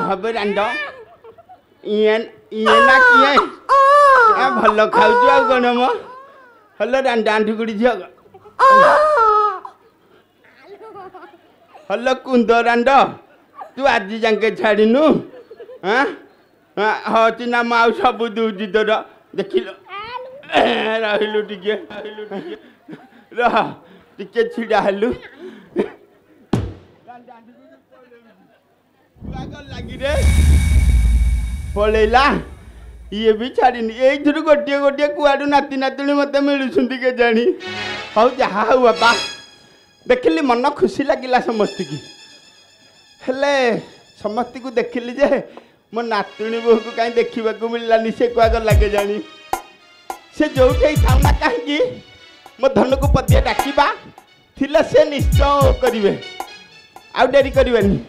हबे रांड इए ना किए भल खाऊ आ कौन मो हलो रांड आंठू गुड़ी झियो हलो कुंद रांड तू आज जाके छाड़ीनु हाँ हाँ चिना माउ सब दूजी तोर देख रहिलु टिके रह टिके छिड़ा हेलु लगी रे पलैला ये भी छाड़ीनी ये गोटे गोटे कुआडू नाती नातुणी मत मिलुंट के जानी हौ जहा हौ बापा देखिली मन खुशी लगिला समस्त की हेले समस्त को देखिली जे मो नातुणी बोह को कहीं देखा मिललानी से कुआ लगे जानी से जो था कहीं मो धन को पदिया डाकिबा थिले से निश्चय करिवे आ डेरी करिवेनी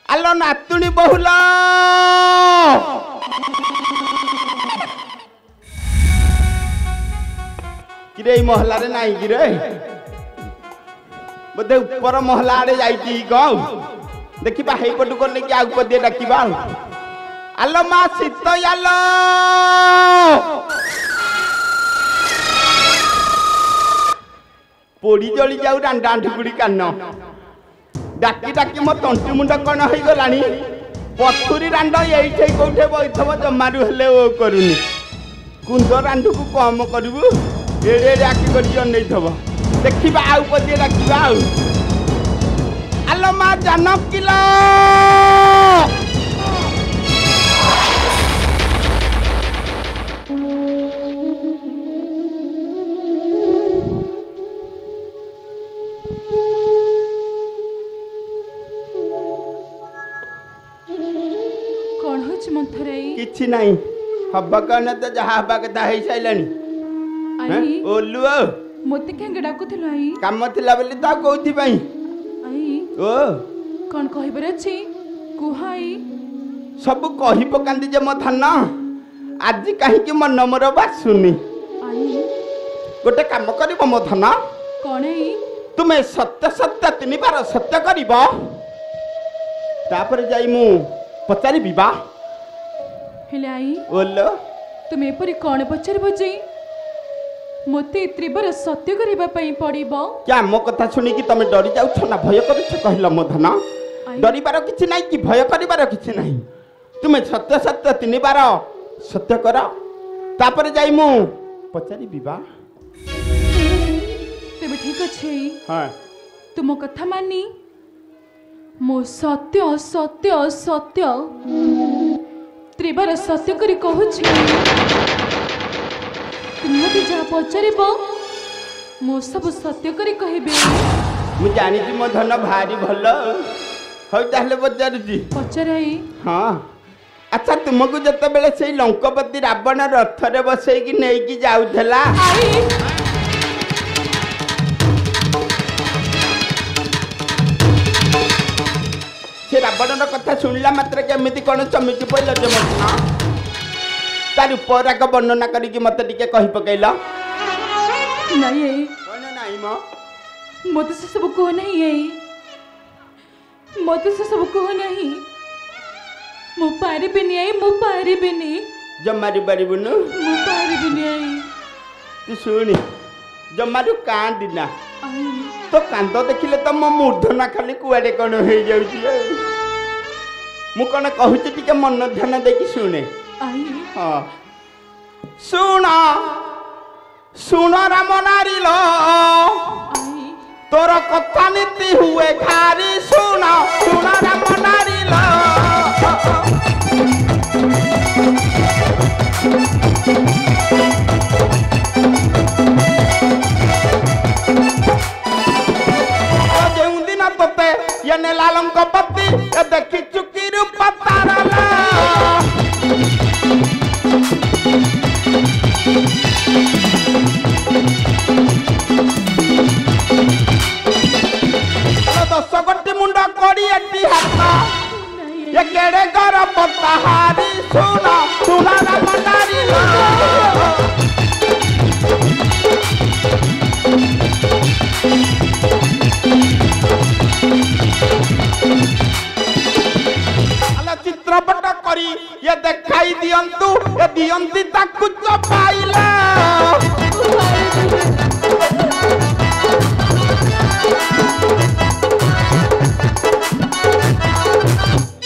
आलो नातुणी बहुल किरे महला रे नाही किरे बोधे ऊपर महला आड़े जाइती गौ देखिबा हेई पटु कर लेके आगु पदिया डाकिबा आलो मा शीत आलो पोड़ी जली जाऊ डांडा आंठुकुड़ी कान डाकी डाकी मो तंटु मुंड कण हो गलानी पथुरी रांड ये कौटे बैठब जमारू हेले ओ करूनी कुंद रांडू को कम करू एड़े एड़े आखि कर अनैथब देखा आउ पदिए डाकिबा आलो मा जानक किलो किछि नहीं हब्बा कने तो जहा हब्बा कथा हे साइलानी आई ओलु मोते केंगे डाकुथिल आई काम थिला बोली तो कोथि पई आई ओ कोन कहिबर अछि कुहाई सब कहि पकांदी जे मो धन आज काहे कि मन मोर बासुनी आई गोटे काम करिवो मो धन कोन आई तुमे सत्य सत्य तीन बार सत्य करिवो तापर जाई मु पचारि बिबा हेले आई ओलो तुम एपरी कौन पचार बजे मते त्रिबर सत्य करबा पई पड़िबो क्या मो कथा सुनी कि तमे डरी जाउछ ना भय करूछ कहला मो धन डरिबार किछि नाही कि भय करिबार किछि नाही तुमे सत्य सत्य तीन बार सत्य कर तापर जाई मु पचारि बिबा तेबे ठीक अछि हां तुम कथा मानी मो सत्य सत्य सत्य त्रिबार सत्य करी कहूछि तुमके जा पचारिबो मो सब सत्य करी कहबे मु जानि कि मो धन भारी भलो हौ ताहले पचारुची पचाराई हां अच्छा तुमको जते बेले सेई लंकापति रावण रथ रे बसई कि नै कि जाउथला से रावण कथा सुनला मात्र केमिति कोन चमिकी पइल जे मत तार ऊपर वर्णना करी मत टिके कहि पकैला नहीं कोन नाही म मत से सब को नहीं है मत से सब को नहीं मो पारी बिनी आई मो पारी बिनी जम्मारी बारीबुनु मो पारी बिनी आई तू सुनी जम्मारू कांदिना तो कांद देखिले तो मो मूर्धना खाली कुआडे कोन हो जाउची मु कोन कहूची टिके मन ध्यान देकी सुने आई हां सुना सुना राम नारी लो तोर कथा नीति हुए खारी सुना सुना राम नारी लो ये लालम को पत्ती ये देखी चुकी रूप तारला दस गोटी मुंडा करी एटी हाथ ये केड़े घर पत्ताहारी सुना सुना राम नारी लो चित्रपट करी ये देखाई दियंतु ये दियंती ताकु चपाइला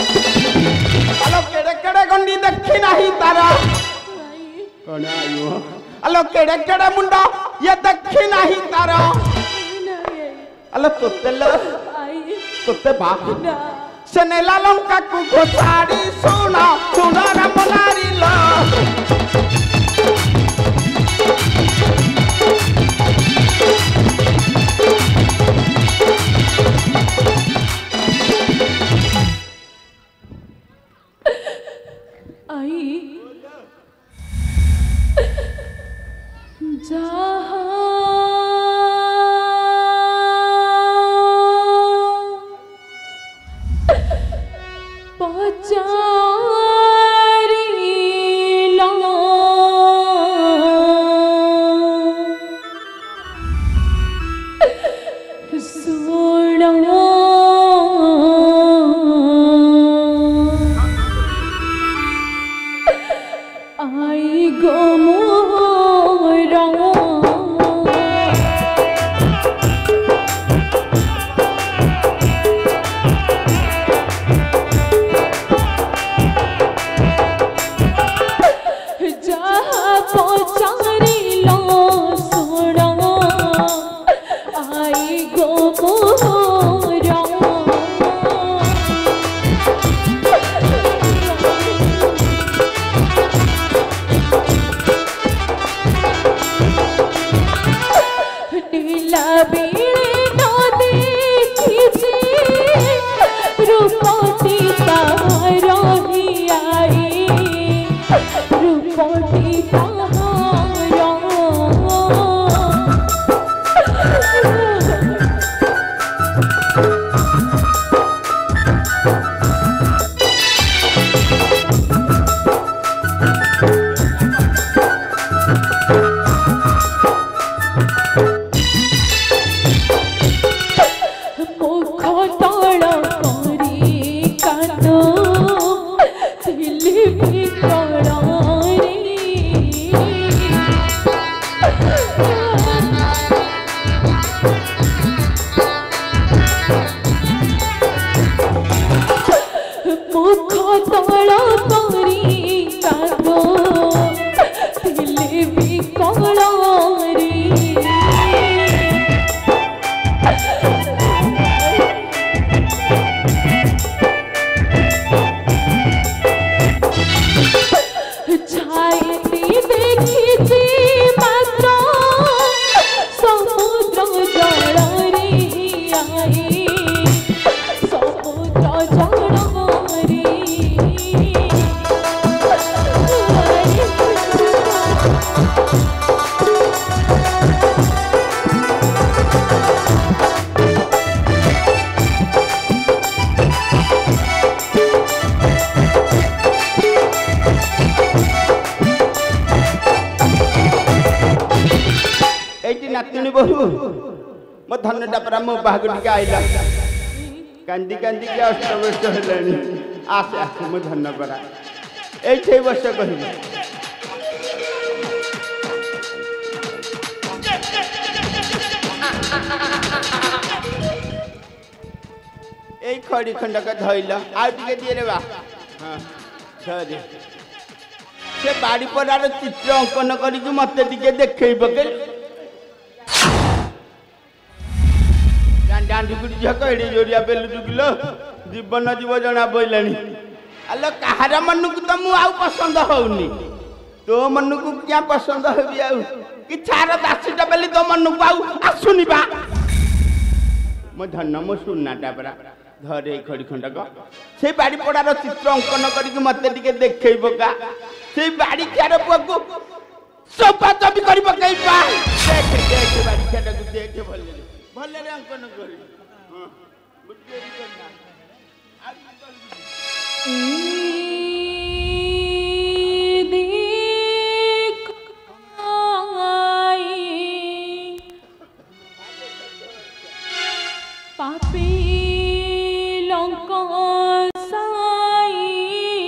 अलो केड़े केड़े गंडी देखी नहीं तारा कौन आयो अलो केड़े केड़े मुंडा ये देखी नहीं तारा अलो तोते बा सेनेला लंका को घोसाड़ी सुना सुना रमनारी ला आई नातिनी बहु मो धन डापरा मो बाग टिके आइला कांदी कांदी के अष्टवर्ष हेलानी आसे आसे मो धन परा एठे वर्ष कहिबे ए खड़ी खंडक धइला आ टिके दिए रे बा हां धरे से बाड़ी परार चित्र अंकन करी मते टिके देखै बके डांडुकुड़ी झक एडी जोरिया बेलु दुगलो जीवन जीव जना बोइलानी अल्लो कहारा मन को तो मु आउ पसंद होउनी तो मन को क्या पसंद होबी आउ कि छार दासीटा बेली तो मन को आउ आसुनी बा मो धन मो सुनाटा परा धरे खड़ी खंडक से बाड़ी पड़ार चित्र अंकन करी मते टिके देखै बका से बाड़ी खार पुआ को सोपा चबी करी पकई बा देख देख बाड़ी खाटा को देख भले भले रे अंकन करी हां बुद्धि करना पापी लंका साई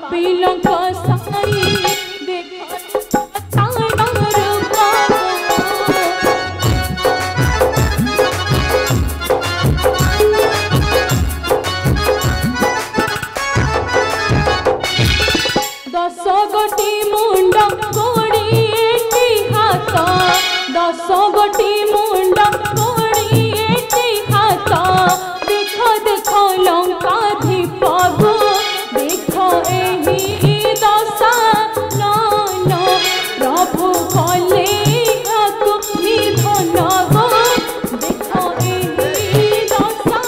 पापी लंका साई देखो तारा रूपा दस गोटी मुंड कोड़िए हाथ दस गोटी मुंड कोड़िए हाथ देखो देखो लंका दीपबो देखो एही दशा नन प्रभु कले आकु निधन गो देखो एही दशा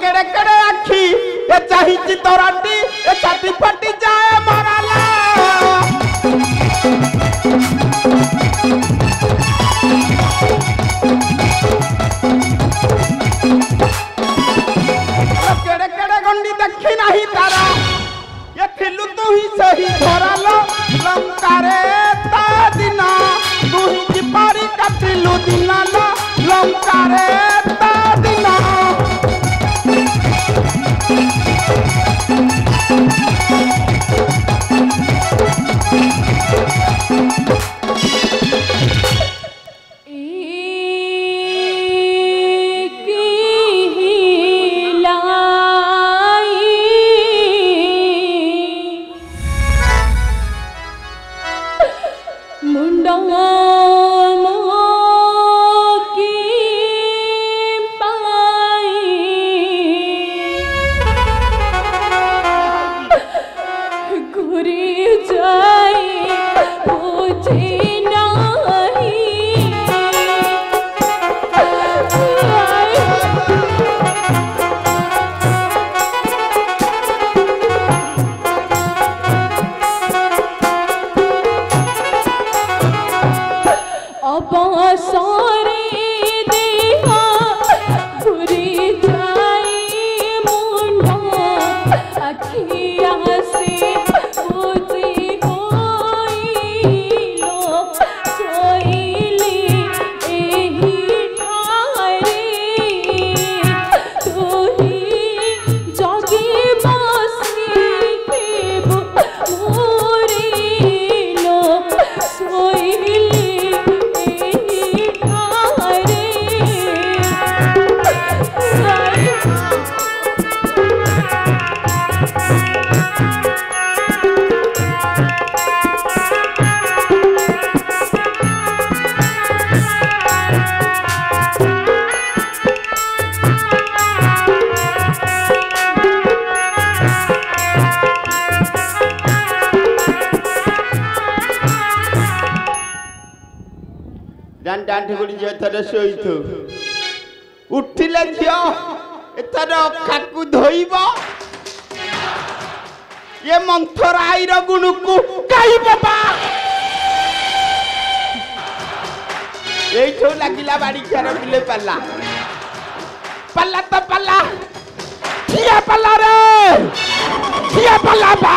केड़े केड़े आखी ए चाहिए तोराटी ए छाती फटी जाए मराला केड़े केड़े गंडी देखी नहीं तारा ये थिलु तू ही सही धरालो लंका रे ता दिना तू ही किपारी कटिलु दिना लंका रे ता दिना डांठी गुड़ी जे थरे सोइथो उठिले झियो एथर अखाकु धोइबो ये मंथराई रो गुणकु काई बाबा एई छो लागिला बाड़ी खार बिले पल्ला पल्ला तो पल्ला ठिया पल्ला रे ठिया पल्ला बा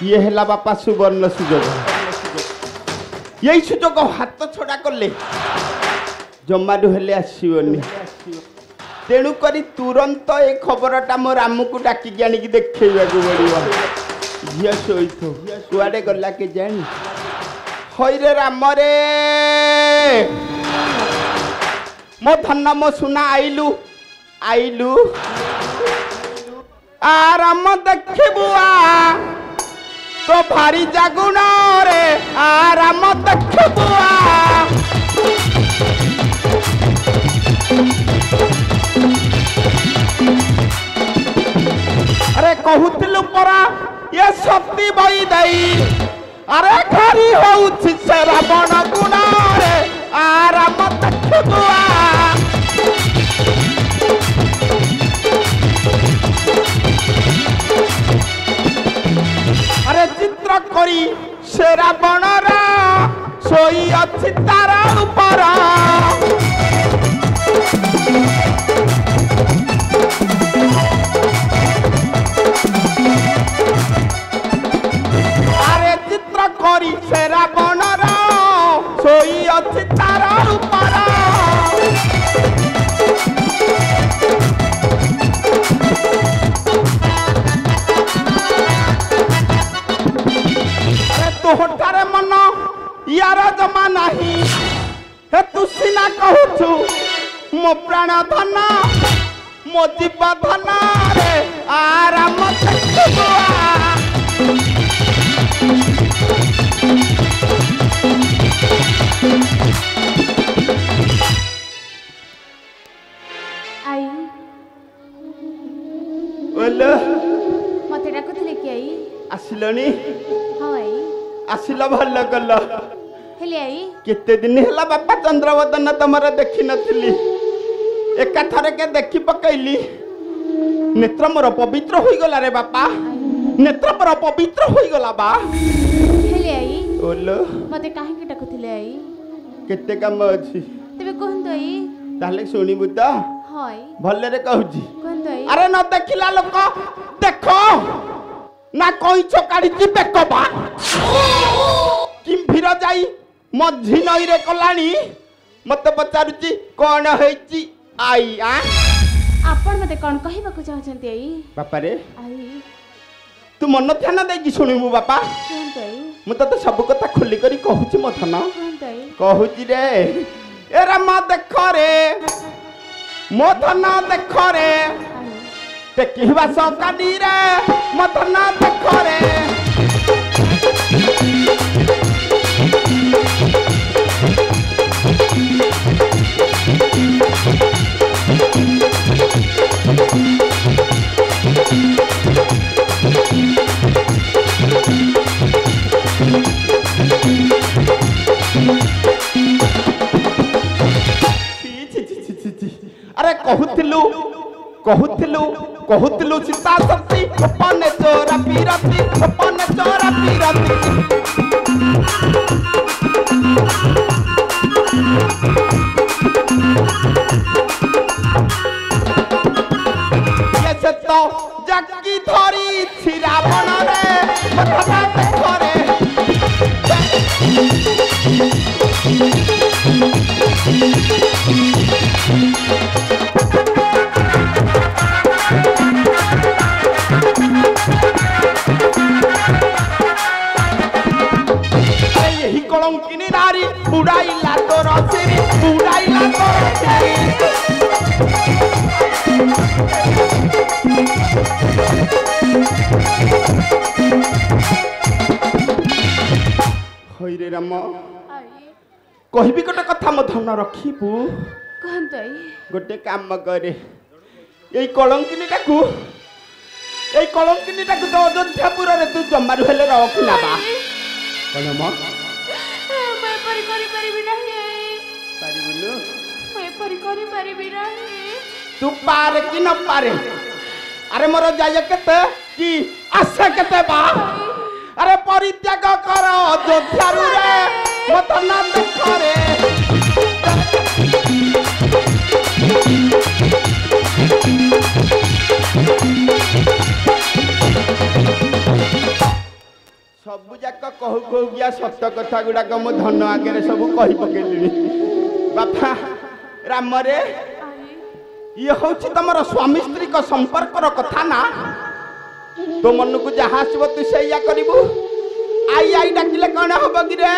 ये हेला बापा सुवर्ण सुजोग यही सुजोग हाथ छड़ा कले जमाडू हेले आसीबनी तेणु करी तुरंत ए खबरटा मो रामू को डाकी आनिक देखैबा को पड़िबो झिया सोइथो कुआडे गला के जानी हई रे राम रे मो धन मो सुना आइलू आइलू आ राम देखबुआ तो भारी जागुण रे आराम देखबुआ अरे कहूतिलु परा ये शक्ति बई दई अरे घरी होउछि से रावण गुण रे आराम देखबुआ अरे चित्र करी से रावणरा सोई अच्छी तारा ऊपर अरे चित्र करी से रावणर सोई अच्छी तारा ऊपर तोहटारे मन यार जमा नहीं हे तू सीना कहूछु मो प्राण धन मो जीव धन रे आराम आई बोलो मते डाकुथिले कि आई आसिलनी हाँ आई आसिला भल कल हेले आई केते दिन हैला बापा चंद्रवदन तमरा देखि नथिली एका थरे के देखि पकैली नेत्र मोर पवित्र होई गला रे बापा नेत्र मोर पवित्र होई गला बा हेले आई बोलो मते काहे के डाकुथिले आई केते काम अछि तेबे कहंतो आई ताले सुनिबु त हाँ आई भले रे कहूची कहंतो आई अरे न देखिला लोक देखो ना कोई चकाड़ी बेकबा किम फिर जाई मझी नई रे कलानी मते पचारुची कोन हेची आई आ आपण मते कोन कहिबा को चाहछंती आई बापा रे आई तू मन ध्यान देकी सुनिबु बापा कहंतो आई मु तते सब कथा खुली करी कहूची मथन कहंतो आई कहूची रे एरा म देख रे मथन देख रे आई ते किहबा सकाडी रे मथन देख रे अरे कहूथिलु सीता सती अपने चोरा पीरती अपने चोरा पीरती ये से तो जक्की धरी छिरावण रे मथना देखरे यही कलंकिनी नारी उड़ाइला तोर सिरी उड़ाइला तोर सिरी हई रे राम आई कहबी गोटे कथा मो धन रखिबु कहंतो आई गोटे काम करे এই কলঙ্কিনীটাকু তো অযোধ্যাপুরে তু জমারু হেলে রখ না বা কোন ম मैं परी करी परिबी नहीं পারিবুলু मैं परी करी परिबी नहीं तू पारे कि न पारे अरे मोर जाय केते कि आशा केते बा अरे परित्याग कर अयोध्यारु रे मत ना देखरे सबु जाक कहू कहू गया सत्य कथा गुड़ाक मो धन आगे सब कही पकेली बापा राम रे ये हूँ तुम स्वामी स्त्री का संपर्क कथा ना तो मन को जहाँ आसब तू से करू आई आई डाकिले कौन हम कि रे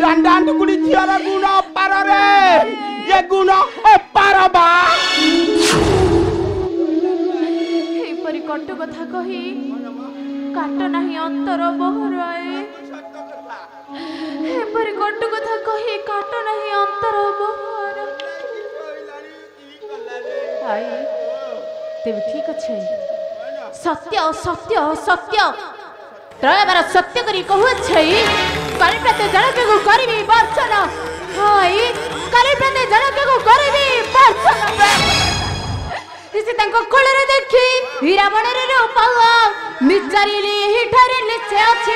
रांडांड गुड़ी झीर गुण अपार रे ये गुण अपार बा परी कट कथा कही काट नहीं अंतर बहराए परी कट कथा कही काट नहीं अंतर बहर आई तेरे ठीक अच्छे सत्य सत्य सत्य त्रयबार सत्य करी कहू अच्छे करी प्रति जनक को करबी वर्षन हाय करी प्रति जनक को करबी वर्षन इसे तंको कोलरे देखी रावण रे रूप निचारिली हिठारे लिचे अछि